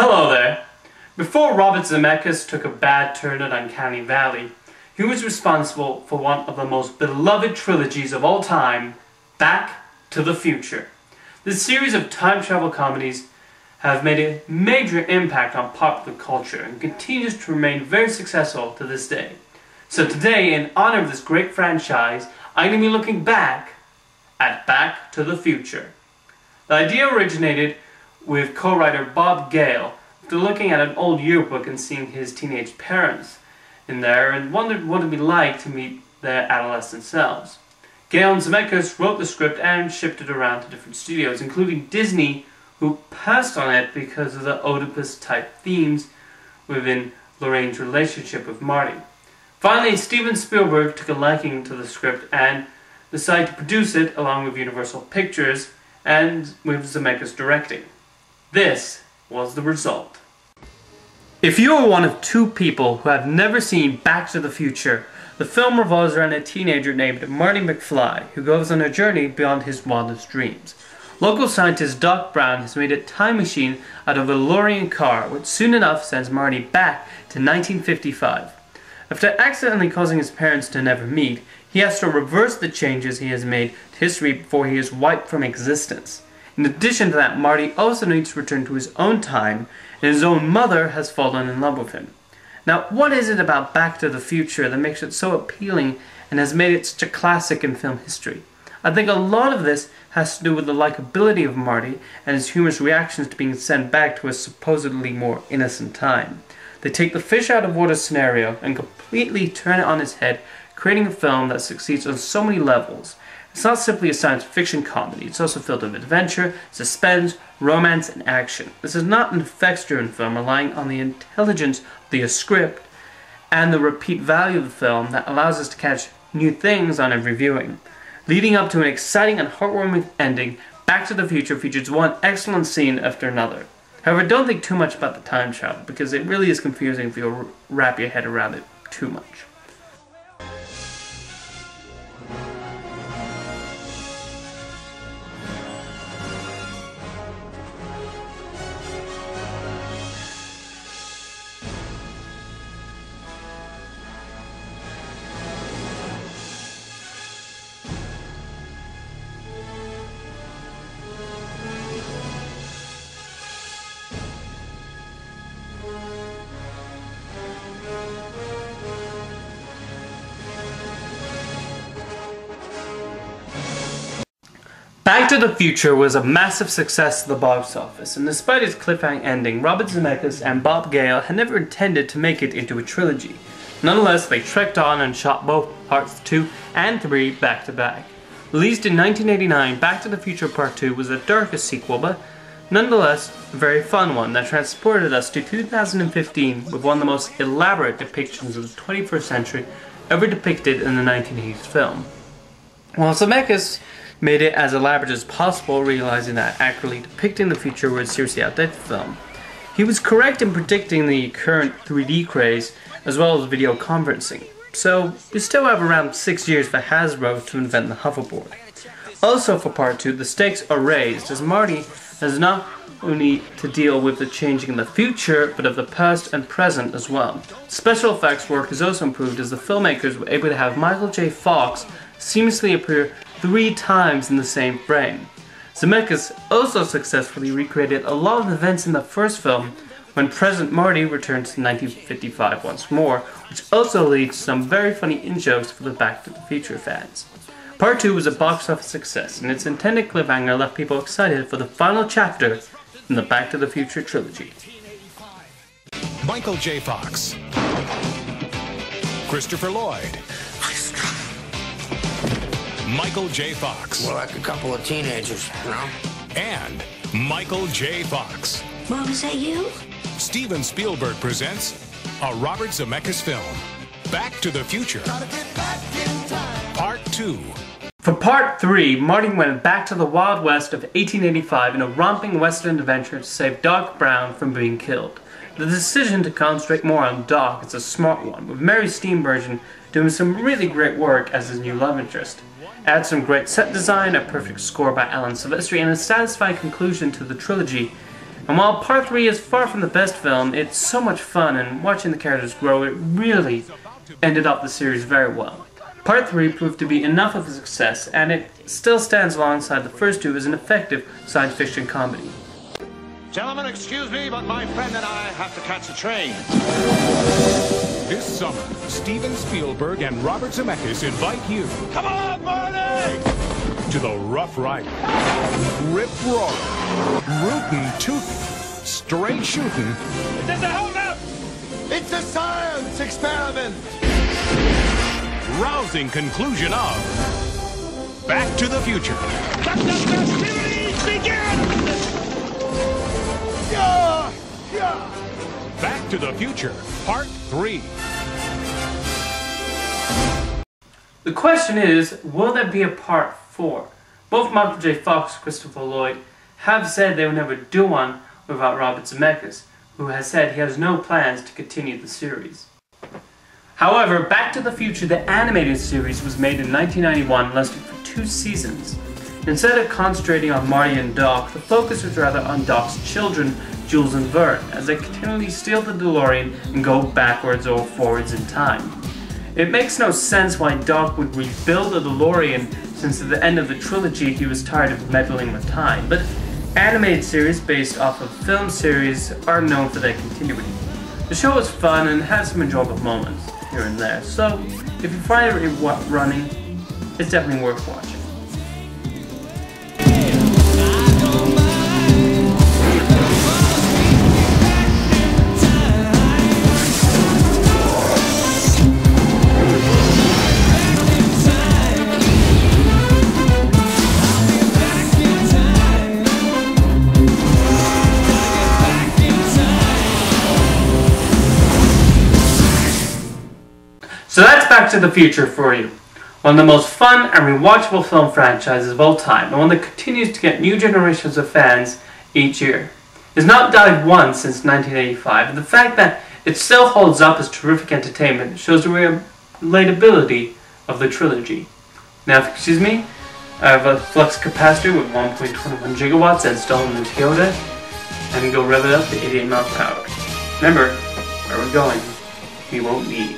Hello there! Before Robert Zemeckis took a bad turn at Uncanny Valley, he was responsible for one of the most beloved trilogies of all time, Back to the Future. This series of time travel comedies have made a major impact on popular culture and continues to remain very successful to this day. So today, in honor of this great franchise, I'm going to be looking back at Back to the Future. The idea originated with co-writer Bob Gale after looking at an old yearbook and seeing his teenage parents in there and wondered what it would be like to meet their adolescent selves. Gale and Zemeckis wrote the script and shipped it around to different studios, including Disney, who passed on it because of the Oedipus-type themes within Lorraine's relationship with Marty. Finally, Steven Spielberg took a liking to the script and decided to produce it along with Universal Pictures and with Zemeckis directing. This was the result. If you are one of two people who have never seen Back to the Future, the film revolves around a teenager named Marty McFly who goes on a journey beyond his wildest dreams. Local scientist Doc Brown has made a time machine out of a DeLorean car, which soon enough sends Marty back to 1955. After accidentally causing his parents to never meet, he has to reverse the changes he has made to history before he is wiped from existence. In addition to that, Marty also needs to return to his own time, and his own mother has fallen in love with him. Now, what is it about Back to the Future that makes it so appealing and has made it such a classic in film history? I think a lot of this has to do with the likability of Marty and his humorous reactions to being sent back to a supposedly more innocent time. They take the fish out of water scenario and completely turn it on its head, creating a film that succeeds on so many levels. It's not simply a science fiction comedy, it's also filled with adventure, suspense, romance, and action. This is not an effects-driven film relying on the intelligence of the script and the repeat value of the film that allows us to catch new things on every viewing. Leading up to an exciting and heartwarming ending, Back to the Future features one excellent scene after another. However, don't think too much about the time travel, because it really is confusing if you wrap your head around it too much. Back to the Future was a massive success at the box office, and despite its cliffhanger ending, Robert Zemeckis and Bob Gale had never intended to make it into a trilogy. Nonetheless, they trekked on and shot both parts 2 and 3 back to back. Released in 1989, Back to the Future Part 2 was a darker sequel, but nonetheless a very fun one that transported us to 2015 with one of the most elaborate depictions of the 21st century ever depicted in the 1980s film. While Zemeckis made it as elaborate as possible, realizing that accurately depicting the future would seriously outdate the film. He was correct in predicting the current 3D craze, as well as video conferencing. So, we still have around 6 years for Hasbro to invent the hoverboard. Also for Part 2, the stakes are raised, as Marty has not only to deal with the changing in the future, but of the past and present as well. Special effects work is also improved, as the filmmakers were able to have Michael J. Fox seamlessly appear 3 times in the same frame. Zemeckis also successfully recreated a lot of events in the first film when present Marty returns to 1955 once more, which also leads to some very funny in-jokes for the Back to the Future fans. Part 2 was a box office success, and its intended cliffhanger left people excited for the final chapter in the Back to the Future trilogy. Michael J. Fox, Christopher Lloyd, Michael J. Fox. We're like a couple of teenagers, you know? And Michael J. Fox. Mom, is that you? Steven Spielberg presents a Robert Zemeckis film, Back to the Future, Part 2. For Part 3, Marty went back to the Wild West of 1885 in a romping western adventure to save Doc Brown from being killed. The decision to concentrate more on Doc is a smart one, with Mary Steenburgen doing some really great work as his new love interest. Add some great set design, a perfect score by Alan Silvestri, and a satisfying conclusion to the trilogy, And while Part 3 is far from the best film, it's so much fun, and watching the characters grow, it really ended up the series very well. Part 3 proved to be enough of a success, and it still stands alongside the first two as an effective science fiction comedy. Gentlemen, excuse me, but my friend and I have to catch a train. This summer, Steven Spielberg and Robert Zemeckis invite you Come on, Barney! to the Rough Rider, Rip Roaring, Rootin' Tootin', Straight Shootin', There's a holdup! It's a science experiment! rousing conclusion of Back to the Future. Let the festivities begin! Yeah! Yeah! Back to the Future, Part 3. The question is, will there be a Part 4? Both Michael J. Fox and Christopher Lloyd have said they would never do one without Robert Zemeckis, who has said he has no plans to continue the series. However, Back to the Future, the animated series, was made in 1991 and lasted for 2 seasons. Instead of concentrating on Marty and Doc, the focus was rather on Doc's children, Jules and Vern, as they continually steal the DeLorean and go backwards or forwards in time. It makes no sense why Doc would rebuild the DeLorean, since at the end of the trilogy he was tired of meddling with time, but animated series based off of film series are known for their continuity. The show is fun and has some enjoyable moments here and there, so if you find it running, it's definitely worth watching. So that's Back to the Future for you. One of the most fun and rewatchable film franchises of all time, and one that continues to get new generations of fans each year. It has not died once since 1985, and the fact that it still holds up as terrific entertainment shows the relatability of the trilogy. Now, if you excuse me, I have a flux capacitor with 1.21 gigawatts installed in the Toyota, and go rev it up to 88 miles per hour. Remember, where we're going, we won't need.